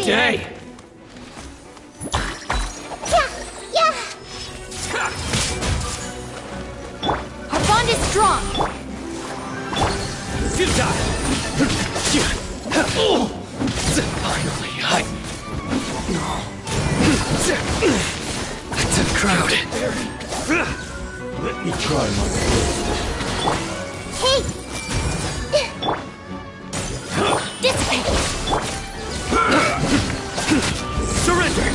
day! Yeah! Our bond is strong! Futile! Finally, It's a crowd. Let me try my best. Hey! Dissipate! Surrender!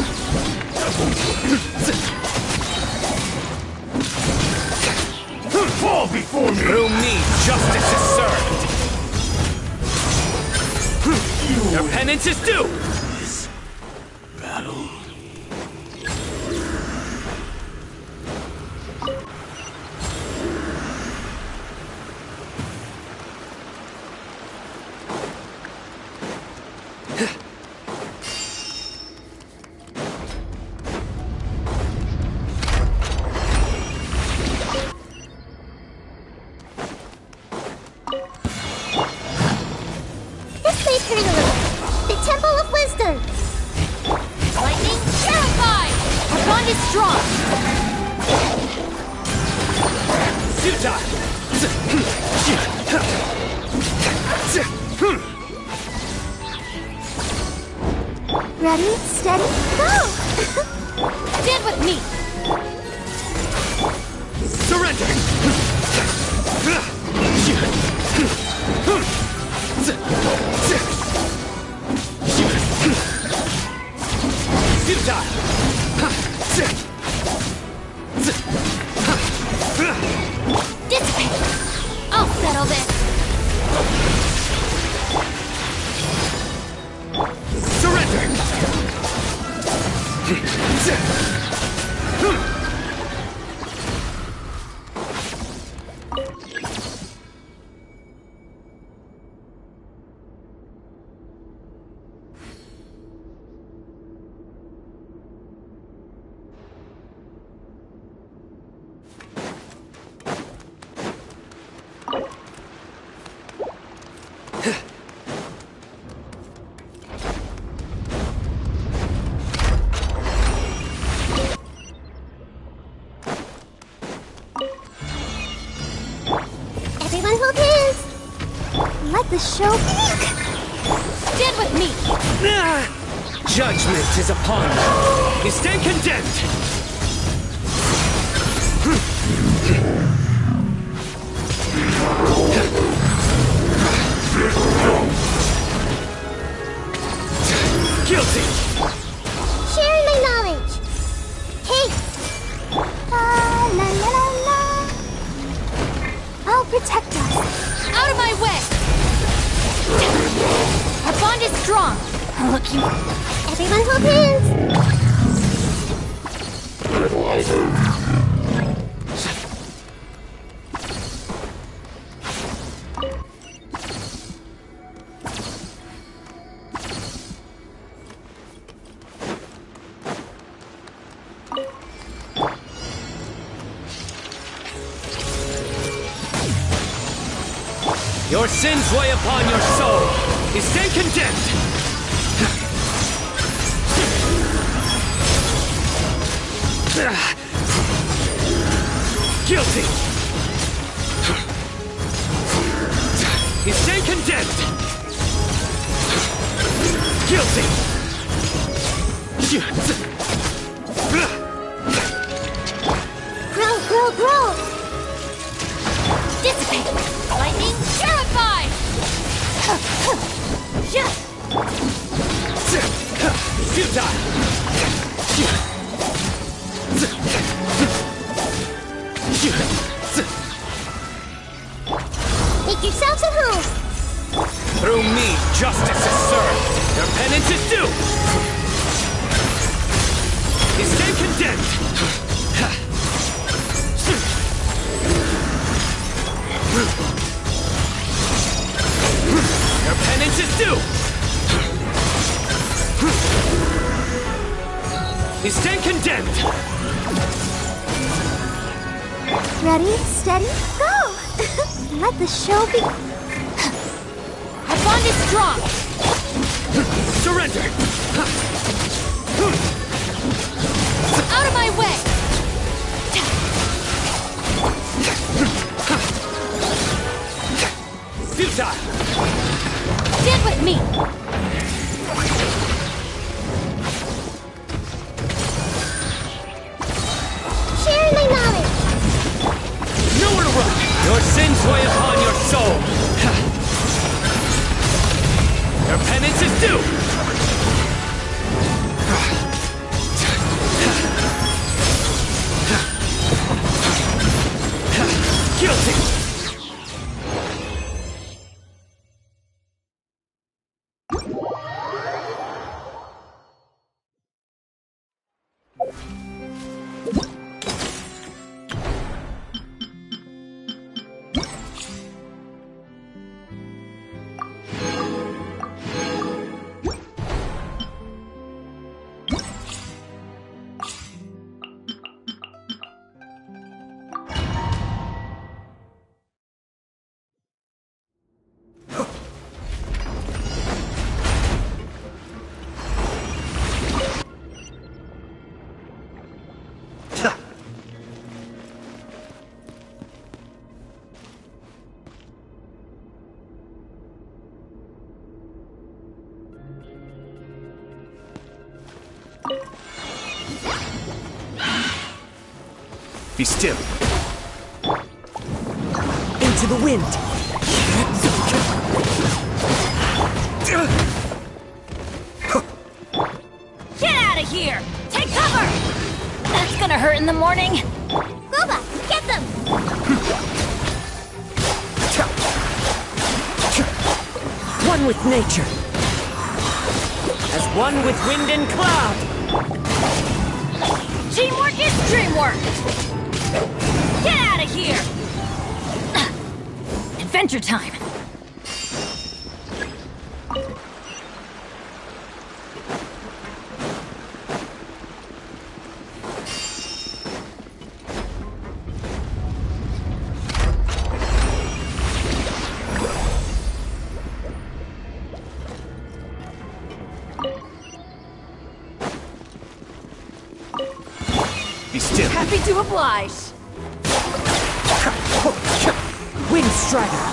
Fall before me! Through me, justice is served! Your penance is due! Battle. This may hurt a little. The Temple of Wisdom! Lightning terrified! Our bond is strong! Futile! Ready, steady, go! Stand with me! Surrender! Futile! Dissipate! I'll settle this! Surrender! Everyone hold hands! Let the show begin! Stand with me! Judgment is upon you. You stand condemned. Guilty. Sharing my knowledge! Hey! La la la la la! I'll protect us! Out of my way! Our bond is strong! Look, you... Everyone hold hands! Your sins weigh upon your soul. You stand condemned. Guilty. You stand condemned. Guilty. Grow, grow, grow! Dissipate! Lightning terrified! Futile. Make yourselves at home! Through me, justice is served. Your penance is due. You stand condemned. Your penance is due. You stand condemned. Ready, steady, go! Let the show begin. Our bond is strong! surrender! Out of my way! Futile! Stand with me! Sharing my knowledge! Nowhere to run! Your sins weigh upon your soul! Your penance is due! Guilty! Be still. Into the wind. Get out of here! Take cover! That's gonna hurt in the morning. Boba, get them! One with nature. As one with wind and cloud. Teamwork is dreamwork! Get out of here! Adventure time! Be still. Happy to oblige! Wind Strider.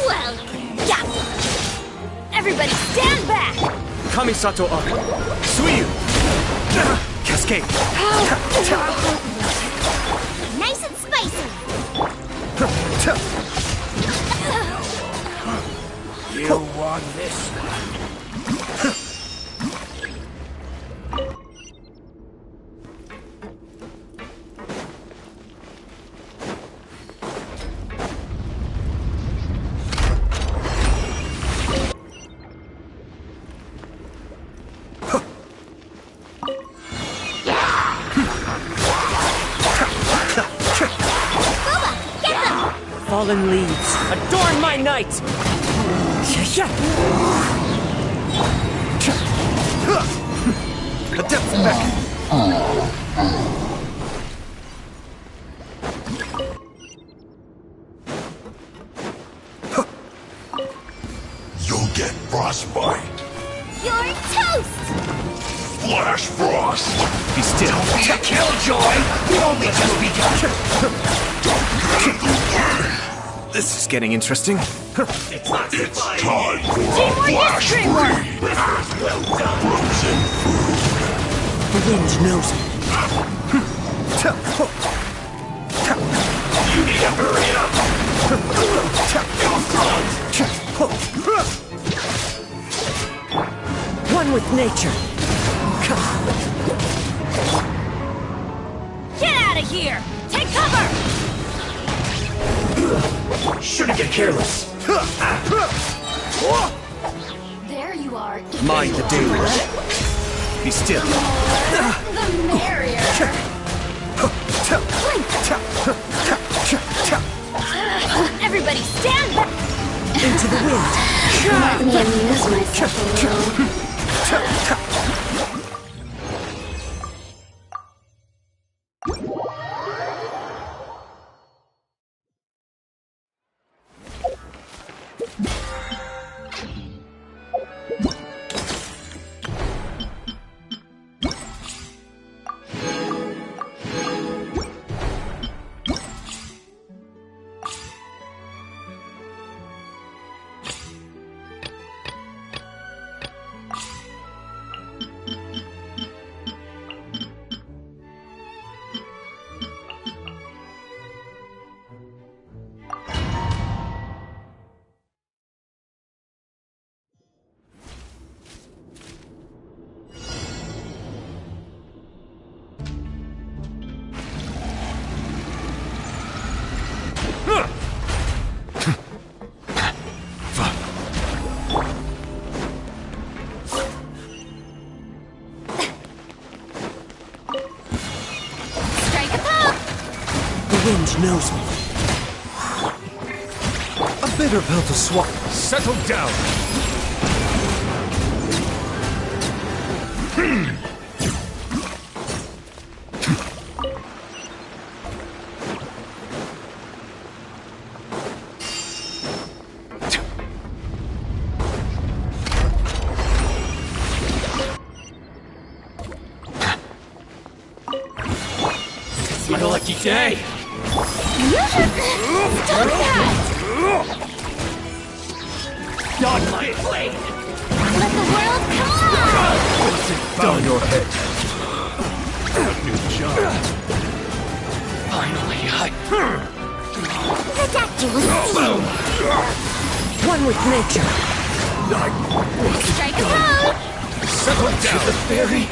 Well, yeah! Everybody stand back! Kamisato up. Suiyu. Cascade. Nice and spicy! You want this? Fallen leaves, adorn my night! The depth back! You'll get frostbite. You're toast! Flash frost. Be still. Be a killjoy. We only just begun. This is getting interesting. It's time for Teamwork is dreamwork! frozen The wind knows it. You need to hurry up. One with nature. Get out of here! Take cover! Shouldn't get careless. There you are. Mind the danger. Be still. The merrier. Everybody stand back! Into the wind. Let me amuse myself a little. wind knows me. A bitter pill to swallow. Settle down! It's my lucky day! Stop that! Dodge my blade! Let the world collide! Down your head! New job. Finally, Ridiculous! One with nature. Strike a pose! Settle down! The fairy!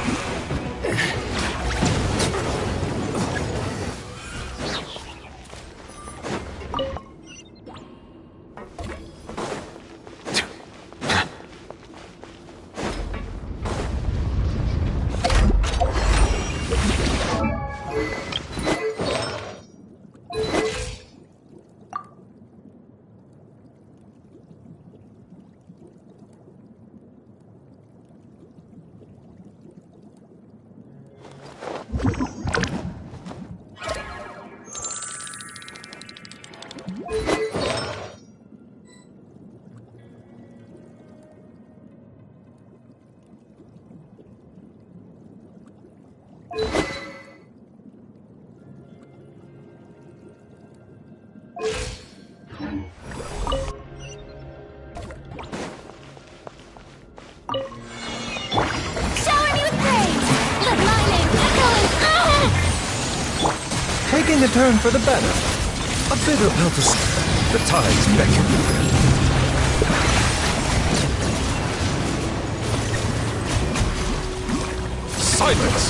Shower me with praise! Let my name echo in... Taking a turn for the better. A bitter pill to swallow. The tides beckon. Silence!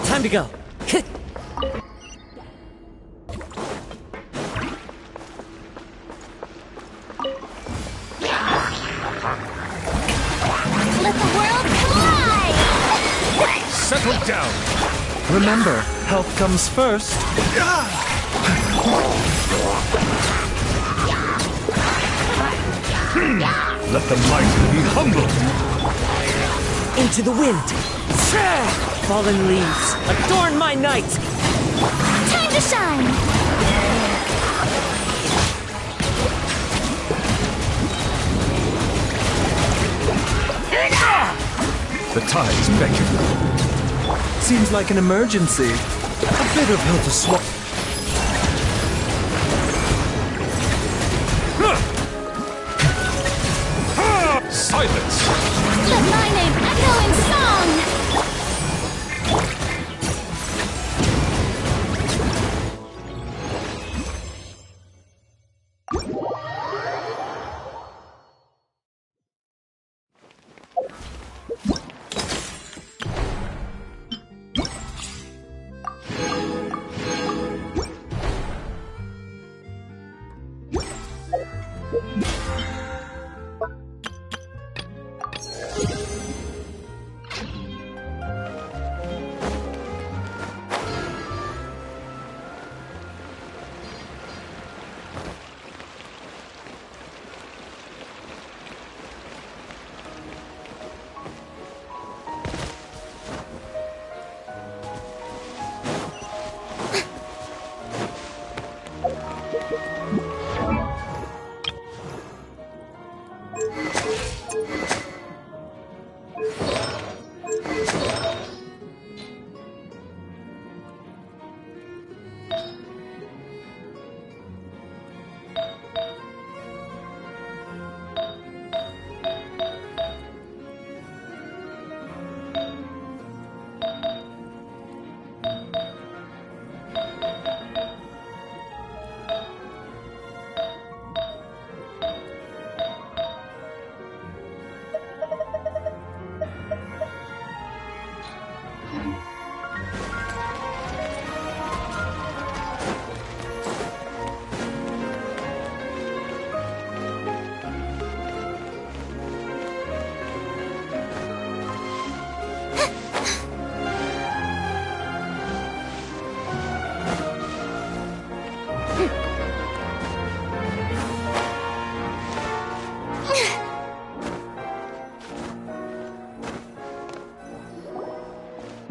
Time to go. Let the world collide! Settle down! Remember, health comes first. Let the mighty be humble! Into the wind. Fallen leaves, adorn my night. Time to shine! The tides beckon. Seems like an emergency. A bitter pill to swallow. Silence! Let my name echo in song!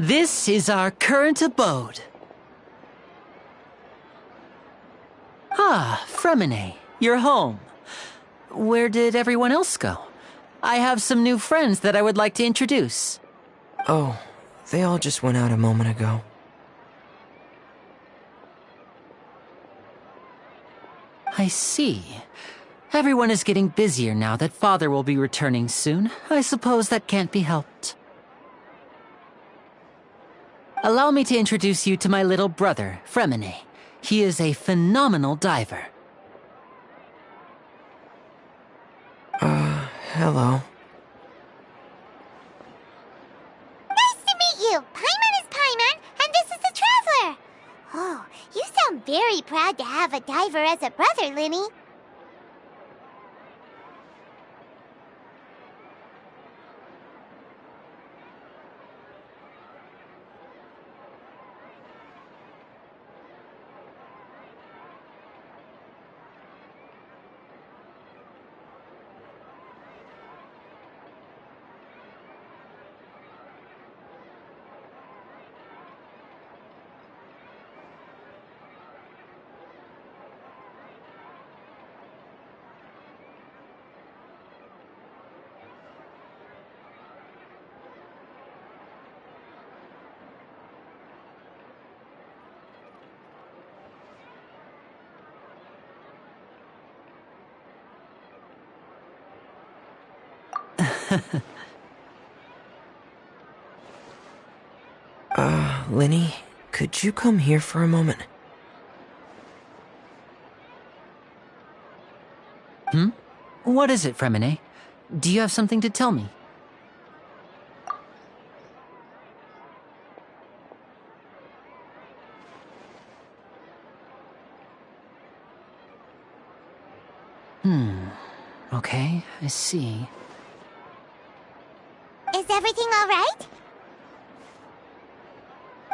This is our current abode. Ah, Fremine, you're home. Where did everyone else go? I have some new friends that I would like to introduce. Oh, they all just went out a moment ago. I see. Everyone is getting busier now that Father will be returning soon. I suppose that can't be helped. Allow me to introduce you to my little brother, Fremine. He is a phenomenal diver. Hello. Nice to meet you! Paimon is Paimon, and this is the Traveler! Oh, you sound very proud to have a diver as a brother, Linny. Linny, could you come here for a moment? What is it, Fremine? Do you have something to tell me? Okay, I see. Is everything all right?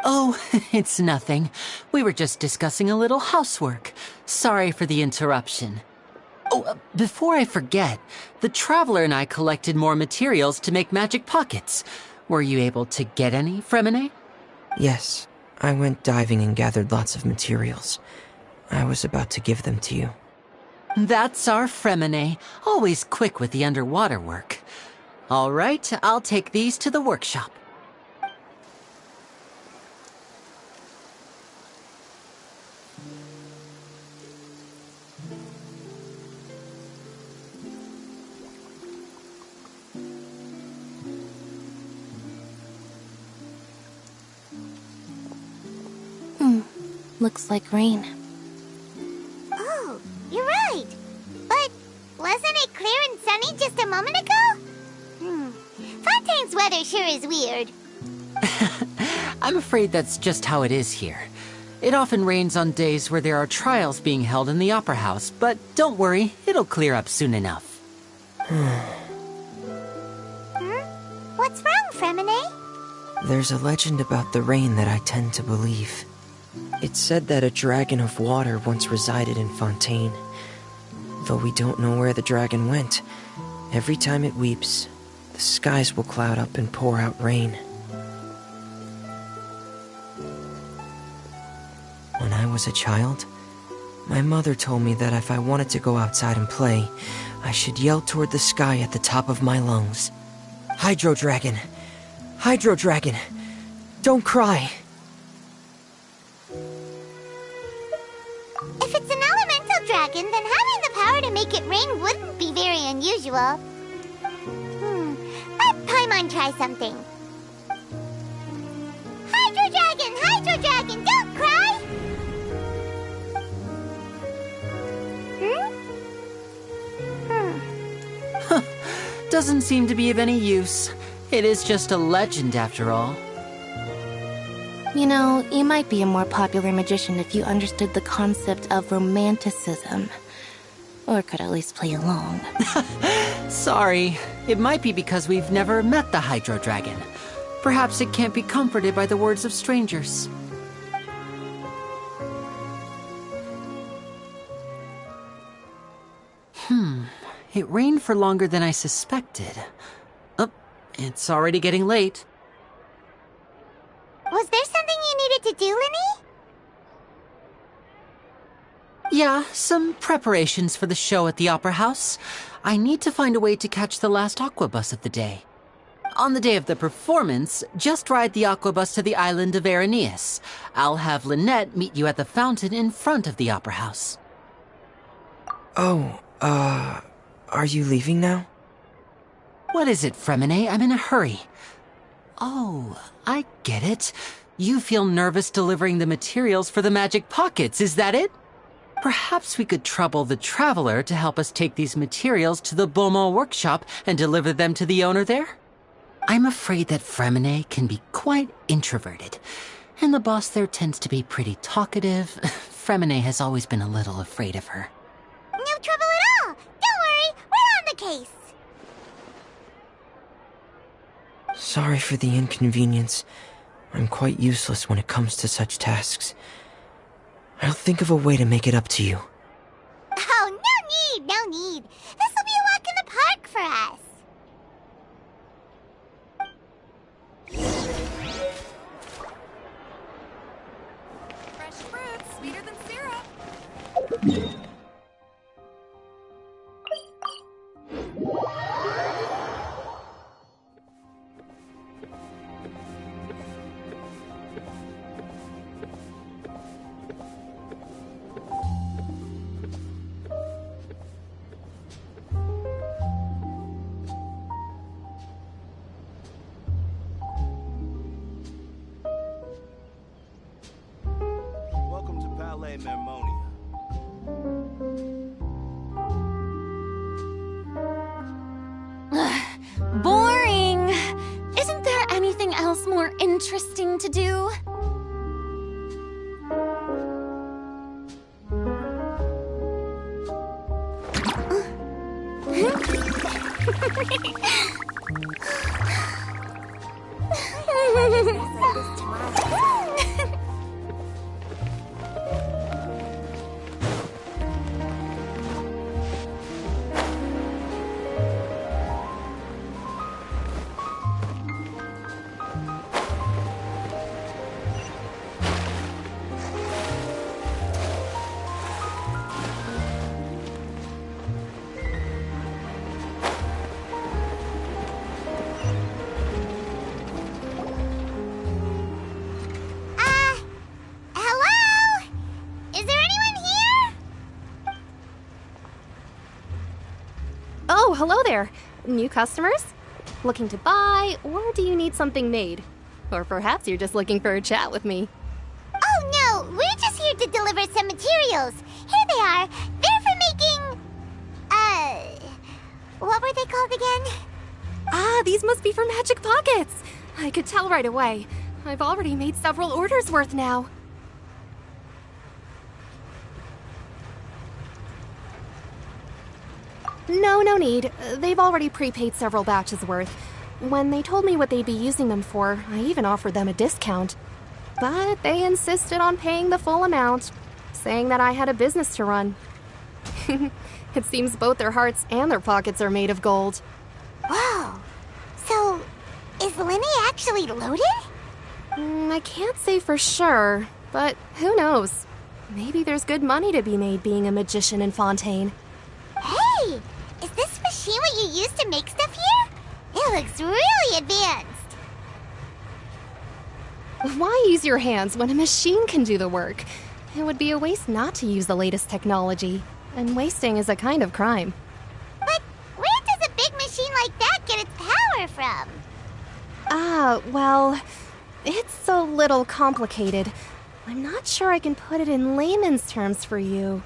Oh, it's nothing. We were just discussing a little housework. Sorry for the interruption. Oh, before I forget, the Traveler and I collected more materials to make magic pockets. Were you able to get any, Fremine? Yes, I went diving and gathered lots of materials. I was about to give them to you. That's our Fremine, always quick with the underwater work. All right, I'll take these to the workshop. Looks like rain. Oh, you're right. But wasn't it clear and sunny just a moment ago? Fontaine's weather sure is weird. I'm afraid that's just how it is here. It often rains on days where there are trials being held in the Opera House, but don't worry, it'll clear up soon enough. What's wrong, Fremine? There's a legend about the rain that I tend to believe. It's said that a dragon of water once resided in Fontaine. Though we don't know where the dragon went, every time it weeps, the skies will cloud up and pour out rain. When I was a child, my mother told me that if I wanted to go outside and play, I should yell toward the sky at the top of my lungs. Hydro Dragon! Hydro Dragon! Don't cry! If it's an elemental dragon, then having the power to make it rain wouldn't be very unusual. Let Paimon try something. Hydro Dragon, don't cry! Doesn't seem to be of any use. It is just a legend after all. You know, you might be a more popular magician if you understood the concept of romanticism. Or could at least play along. Sorry, it might be because we've never met the Hydro Dragon. Perhaps it can't be comforted by the words of strangers. It rained for longer than I suspected. Oh, it's already getting late. Was there something you needed to do, Linny? Yeah, some preparations for the show at the Opera House. I need to find a way to catch the last aqua bus of the day. On the day of the performance, just ride the aqua bus to the island of Araneus. I'll have Lynette meet you at the fountain in front of the Opera House. Oh, are you leaving now? What is it, Fremine? I'm in a hurry. Oh, I get it. You feel nervous delivering the materials for the magic pockets, is that it? Perhaps we could trouble the Traveler to help us take these materials to the Beaumont workshop and deliver them to the owner there? I'm afraid that Fremine can be quite introverted, and the boss there tends to be pretty talkative. Fremine has always been a little afraid of her. No trouble at all! Don't worry, we're on the case! Sorry for the inconvenience. I'm quite useless when it comes to such tasks. I'll think of a way to make it up to you. Oh, no need! This'll be a walk in the park for us! Fresh fruit, sweeter than syrup. Welcome to Palais Mermonia. Boring! Isn't there anything else more interesting to do? Hello? Is there anyone here? Oh, hello there. New customers? Looking to buy, or do you need something made? Or perhaps you're just looking for a chat with me. Oh no, we're just here to deliver some materials. Here they are. They're for making... what were they called again? Ah, these must be for magic pockets. I could tell right away. I've already made several orders worth now. No need. They've already prepaid several batches worth. When they told me what they'd be using them for, I even offered them a discount. But they insisted on paying the full amount, saying that I had a business to run. It seems both their hearts and their pockets are made of gold. Whoa. So, is Linny actually loaded? I can't say for sure, but who knows? Maybe there's good money to be made being a magician in Fontaine. Hey! Is this machine what you use to make stuff here? It looks really advanced. Why use your hands when a machine can do the work? It would be a waste not to use the latest technology, and wasting is a kind of crime. But where does a big machine like that get its power from? Well, it's a little complicated. I'm not sure I can put it in layman's terms for you.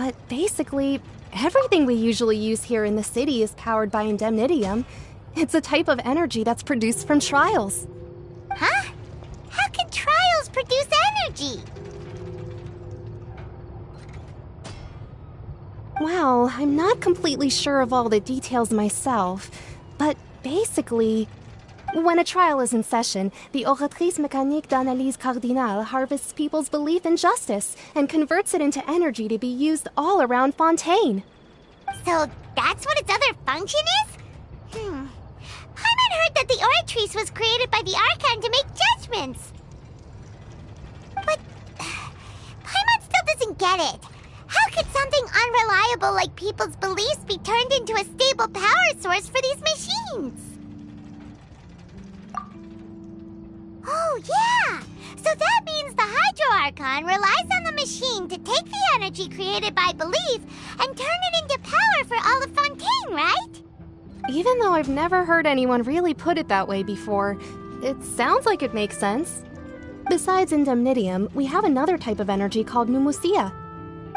But basically, everything we usually use here in the city is powered by indemnitium. It's a type of energy that's produced from trials. Huh? How can trials produce energy? Well, I'm not completely sure of all the details myself, but basically, when a trial is in session, the Oratrice Mécanique d'Analyse Cardinale harvests people's belief in justice and converts it into energy to be used all around Fontaine. So that's what its other function is? Paimon heard that the Oratrice was created by the Archon to make judgments. But Paimon still doesn't get it. How could something unreliable like people's beliefs be turned into a stable power source for these machines? Oh, yeah! So that means the Hydro Archon relies on the machine to take the energy created by belief and turn it into power for all of Fontaine, right? Even though I've never heard anyone really put it that way before, it sounds like it makes sense. Besides indemnitium, we have another type of energy called pneumosia.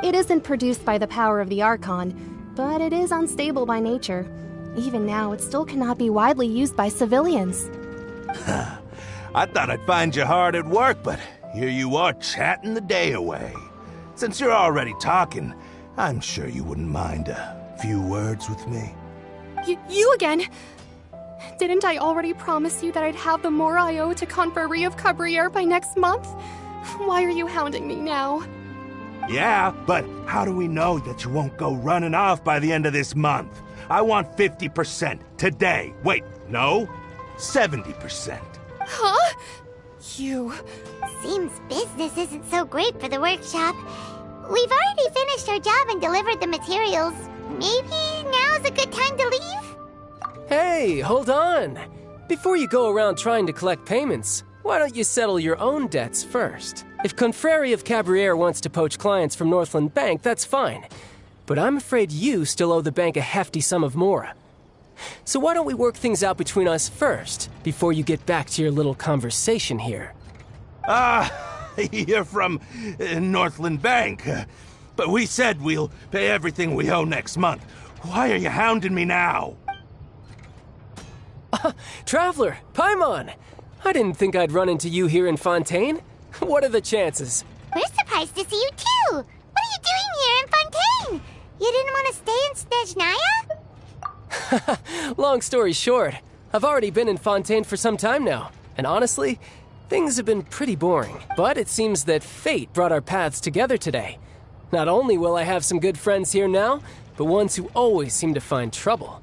It isn't produced by the power of the Archon, but it is unstable by nature. Even now, it still cannot be widely used by civilians. I thought I'd find you hard at work, but here you are chatting the day away. Since you're already talking, I'm sure you wouldn't mind a few words with me. You again? Didn't I already promise you that I'd have the more I owe to Confrérie of Cabriere by next month? Why are you hounding me now? Yeah, but how do we know that you won't go running off by the end of this month? I want 50% today. Wait, no, 70%. Huh? You... Seems business isn't so great for the workshop. We've already finished our job and delivered the materials. Maybe now's a good time to leave? Hey, hold on. Before you go around trying to collect payments, why don't you settle your own debts first? If Confrérie of Cabriere wants to poach clients from Northland Bank, that's fine. But I'm afraid you still owe the bank a hefty sum of mora. So why don't we work things out between us first, before you get back to your little conversation here? You're from Northland Bank. But we said we'll pay everything we owe next month. Why are you hounding me now? Traveler, Paimon! I didn't think I'd run into you here in Fontaine. What are the chances? We're surprised to see you too! What are you doing here in Fontaine? You didn't want to stay in Snezhnaya? Long story short, I've already been in Fontaine for some time now, and honestly, things have been pretty boring. But it seems that fate brought our paths together today. Not only will I have some good friends here now, but ones who always seem to find trouble.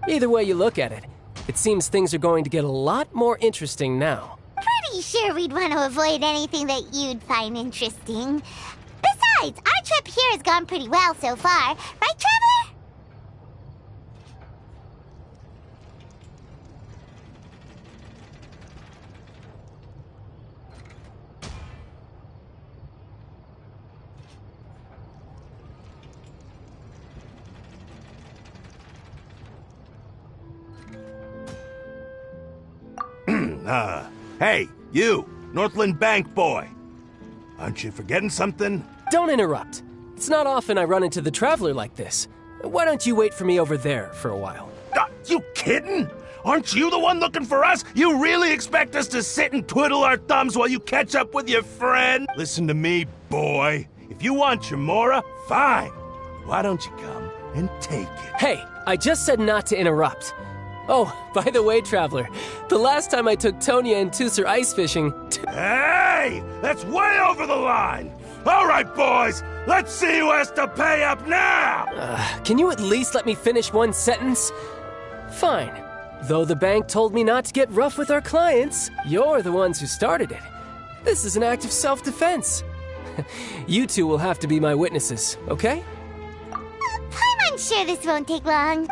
Either way you look at it, it seems things are going to get a lot more interesting now. Pretty sure we'd want to avoid anything that you'd find interesting. Besides, our trip here has gone pretty well so far, right, Traveler? Hey, you, Northland Bank boy. Aren't you forgetting something? Don't interrupt. It's not often I run into the Traveler like this. Why don't you wait for me over there for a while? You kidding? Aren't you the one looking for us? You really expect us to sit and twiddle our thumbs while you catch up with your friend? Listen to me, boy. If you want your mora, fine. Why don't you come and take it? Hey, I just said not to interrupt. Oh, by the way, Traveler, the last time I took Tonya and Tusser ice fishing... Hey! That's way over the line! All right, boys, let's see who has to pay up now! Can you at least let me finish one sentence? Fine. Though the bank told me not to get rough with our clients, you're the ones who started it. This is an act of self-defense. You two will have to be my witnesses, okay? I'm sure this won't take long.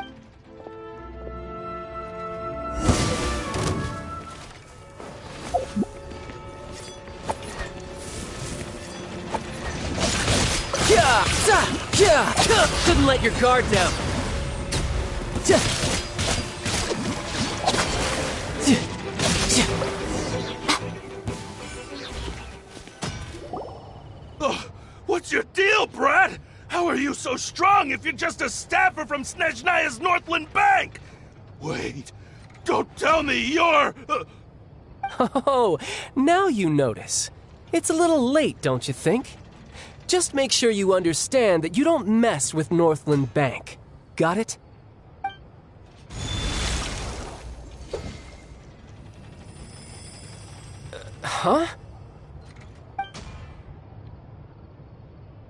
Couldn't let your guard down. What's your deal, Brad? How are you so strong if you're just a staffer from Snezhnaya's Northland Bank? Wait, don't tell me you're... Oh, now you notice. It's a little late, don't you think? Just make sure you understand that you don't mess with Northland Bank. Got it? Huh?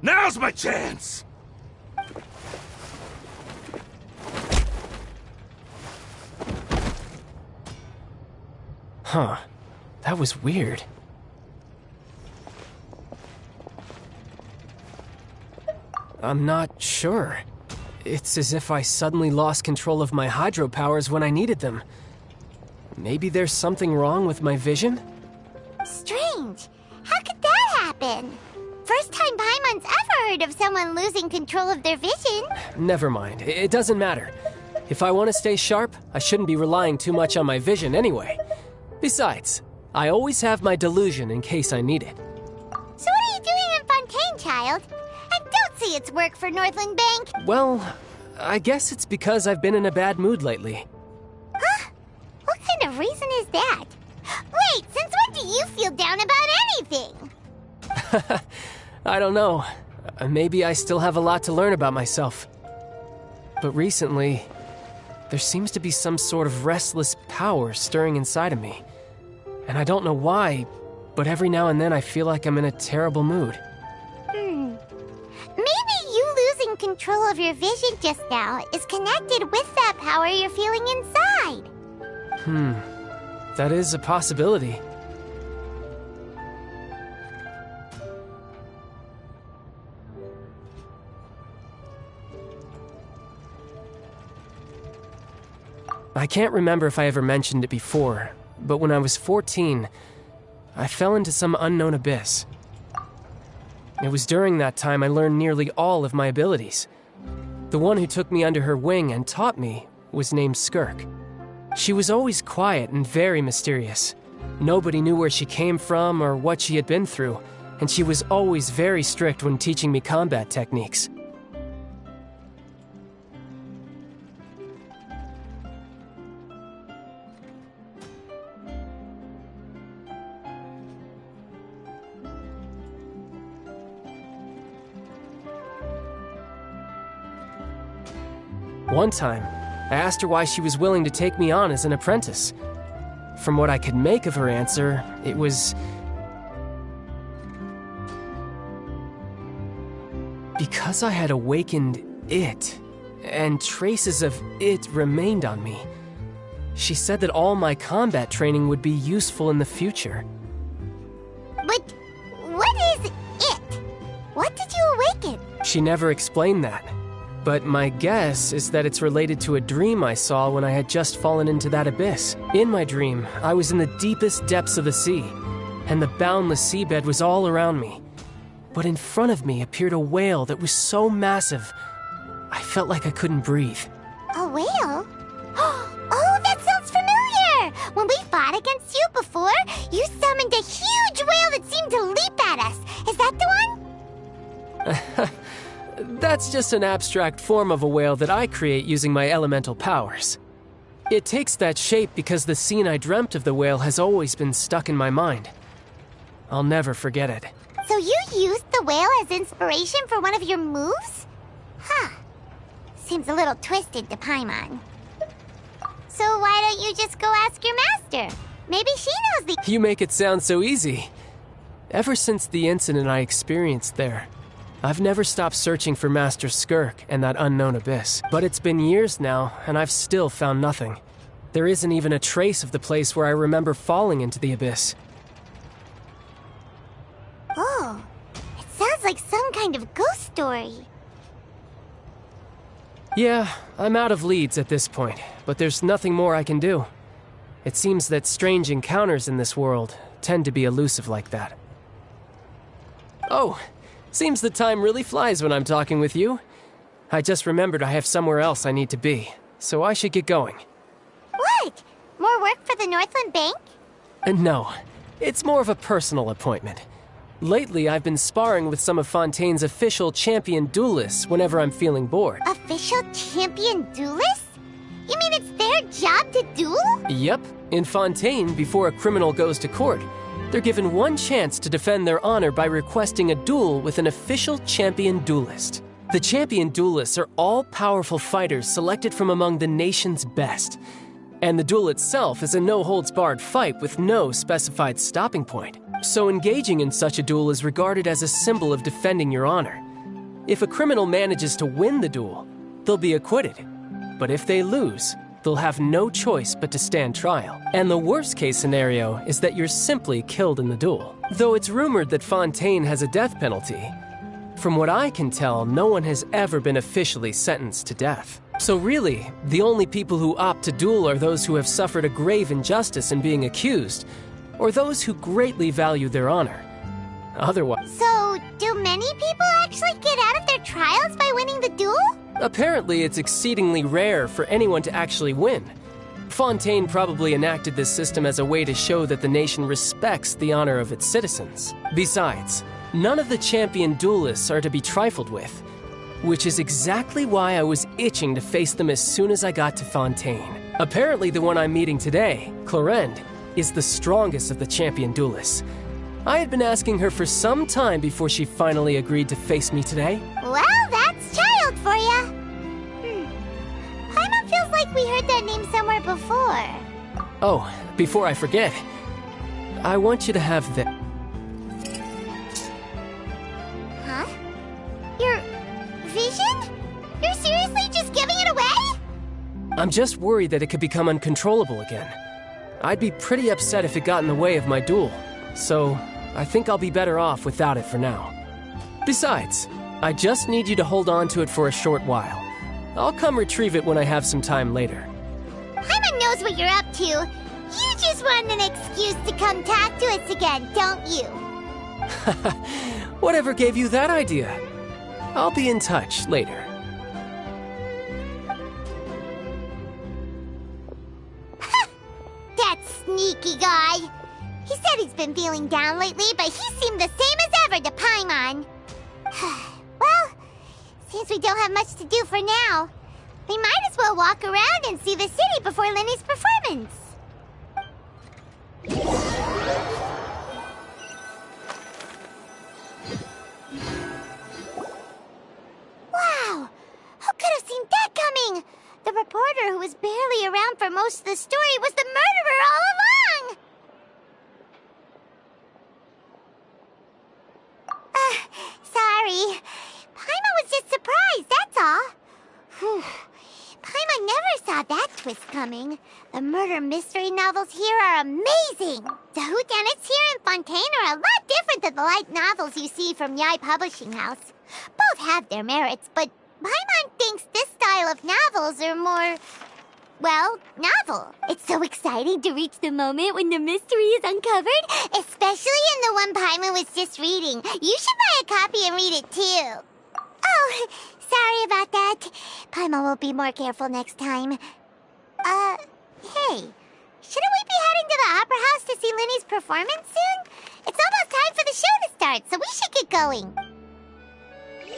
Now's my chance! Huh. That was weird. I'm not sure. It's as if I suddenly lost control of my hydro powers when I needed them. Maybe there's something wrong with my vision? Strange. How could that happen? First time Paimon's ever heard of someone losing control of their vision. Never mind. It doesn't matter. If I want to stay sharp, I shouldn't be relying too much on my vision anyway. Besides, I always have my delusion in case I need it. So what are you doing in Fontaine, child? And don't say it's work for Northland Bank. Well, I guess it's because I've been in a bad mood lately. Huh? What kind of reason is that? Wait, since when do you feel down about anything? I don't know. Maybe I still have a lot to learn about myself. But recently, there seems to be some sort of restless power stirring inside of me. And I don't know why, but every now and then I feel like I'm in a terrible mood. Maybe you losing control of your vision just now is connected with that power you're feeling inside. That is a possibility. I can't remember if I ever mentioned it before, but when I was 14, I fell into some unknown abyss. It was during that time I learned nearly all of my abilities. The one who took me under her wing and taught me was named Skirk. She was always quiet and very mysterious. Nobody knew where she came from or what she had been through, and she was always very strict when teaching me combat techniques. One time, I asked her why she was willing to take me on as an apprentice. From what I could make of her answer, it was... because I had awakened it, and traces of it remained on me. She said that all my combat training would be useful in the future. But what is it? What did you awaken? She never explained that. But my guess is that it's related to a dream I saw when I had just fallen into that abyss. In my dream, I was in the deepest depths of the sea, and the boundless seabed was all around me. But in front of me appeared a whale that was so massive, I felt like I couldn't breathe. A whale? Oh, that sounds familiar! When we fought against you before, you summoned a huge whale that seemed to leap at us. Is that the one? That's just an abstract form of a whale that I create using my elemental powers. It takes that shape because the scene I dreamt of the whale has always been stuck in my mind. I'll never forget it. So you used the whale as inspiration for one of your moves? Huh. Seems a little twisted to Paimon. So why don't you just go ask your master? Maybe she knows the— You make it sound so easy. Ever since the incident I experienced there, I've never stopped searching for Master Skirk and that unknown abyss. But it's been years now, and I've still found nothing. There isn't even a trace of the place where I remember falling into the abyss. Oh, it sounds like some kind of ghost story. Yeah, I'm out of leads at this point, but there's nothing more I can do. It seems that strange encounters in this world tend to be elusive like that. Oh, seems the time really flies when I'm talking with you. I just remembered I have somewhere else I need to be, so I should get going. What? More work for the Northland Bank? No, it's more of a personal appointment. Lately, I've been sparring with some of Fontaine's official champion duelists whenever I'm feeling bored. Official champion duelists? You mean it's their job to duel? Yep. In Fontaine, before a criminal goes to court, they're given one chance to defend their honor by requesting a duel with an official champion duelist. The champion duelists are all-powerful fighters selected from among the nation's best. And the duel itself is a no-holds-barred fight with no specified stopping point. So engaging in such a duel is regarded as a symbol of defending your honor. If a criminal manages to win the duel, they'll be acquitted. But if they lose, they'll have no choice but to stand trial. And the worst-case scenario is that you're simply killed in the duel. Though it's rumored that Fontaine has a death penalty, from what I can tell, no one has ever been officially sentenced to death. So really, the only people who opt to duel are those who have suffered a grave injustice in being accused, or those who greatly value their honor. Otherwise... So, do many people actually get out of their trials by winning the duel? Apparently, it's exceedingly rare for anyone to actually win. Fontaine probably enacted this system as a way to show that the nation respects the honor of its citizens. Besides, none of the champion duelists are to be trifled with, which is exactly why I was itching to face them as soon as I got to Fontaine. Apparently, the one I'm meeting today, Clorinde, is the strongest of the champion duelists. I had been asking her for some time before she finally agreed to face me today. Well, that's child for ya. Paimon feels like we heard that name somewhere before. Oh, before I forget, I want you to have the... Huh? Your vision? You're seriously just giving it away? I'm just worried that it could become uncontrollable again. I'd be pretty upset if it got in the way of my duel, so I think I'll be better off without it for now. Besides, I just need you to hold on to it for a short while. I'll come retrieve it when I have some time later. Paimon knows what you're up to. You just want an excuse to come talk to us again, don't you? Whatever gave you that idea? I'll be in touch later. That sneaky guy. He said he's been feeling down lately, but he seemed the same as ever to Paimon. Well, since we don't have much to do for now, we might as well walk around and see the city before Lenny's performance. Wow! Who could have seen that coming? The reporter who was barely around for most of the story was the murderer all along! Sorry. Paimon was just surprised, that's all. Whew. Paimon never saw that twist coming. The murder mystery novels here are amazing. The whodunits here in Fontaine are a lot different than the light novels you see from Yai Publishing House. Both have their merits, but Paimon thinks this style of novels are more, well, novel. It's so exciting to reach the moment when the mystery is uncovered, especially in the one Paimon was just reading. You should buy a copy and read it too. Oh, sorry about that. Paimon will be more careful next time. Hey, shouldn't we be heading to the Opera House to see Lenny's performance soon? It's almost time for the show to start, so we should get going.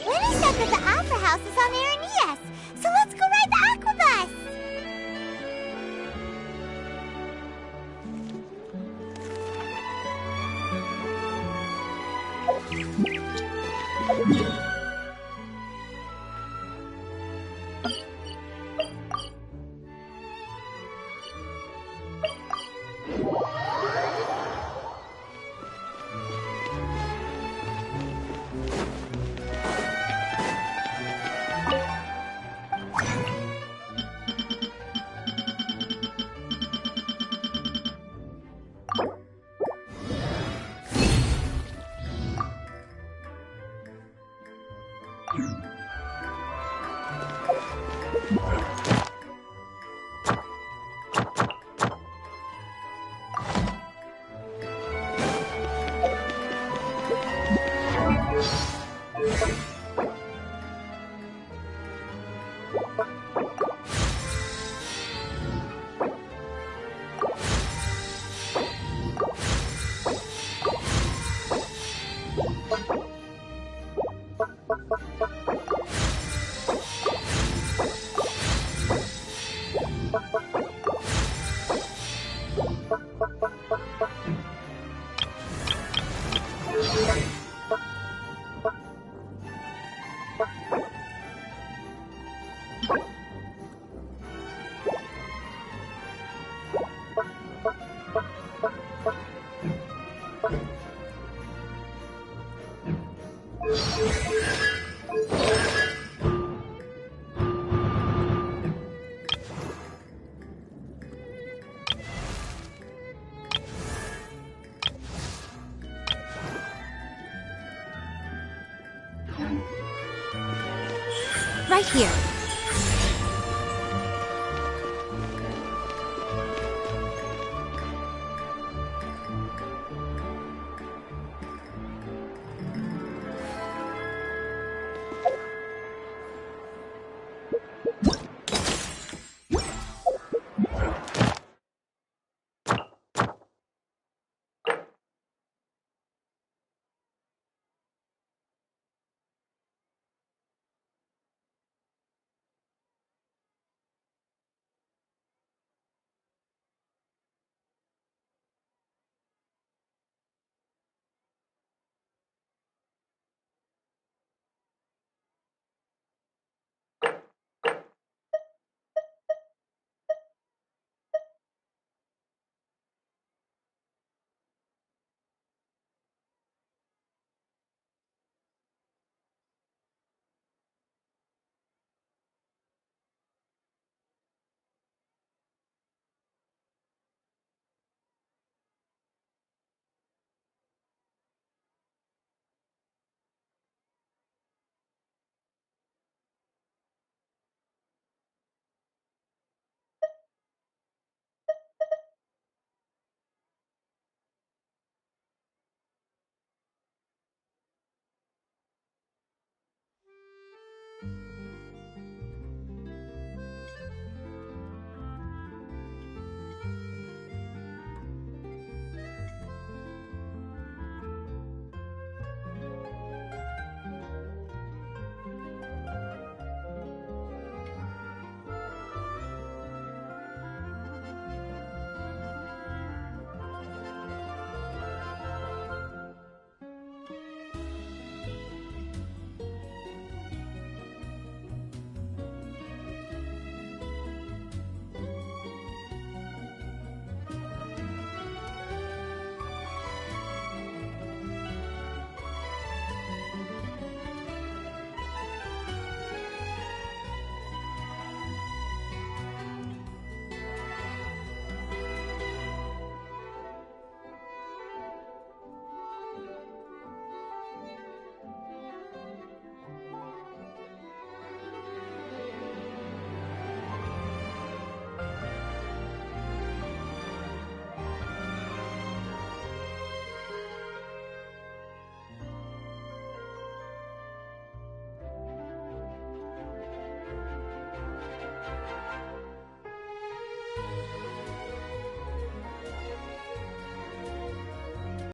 Lenny said that the Opera House is on Areneas, so let's go ride the Aquabus! Right here.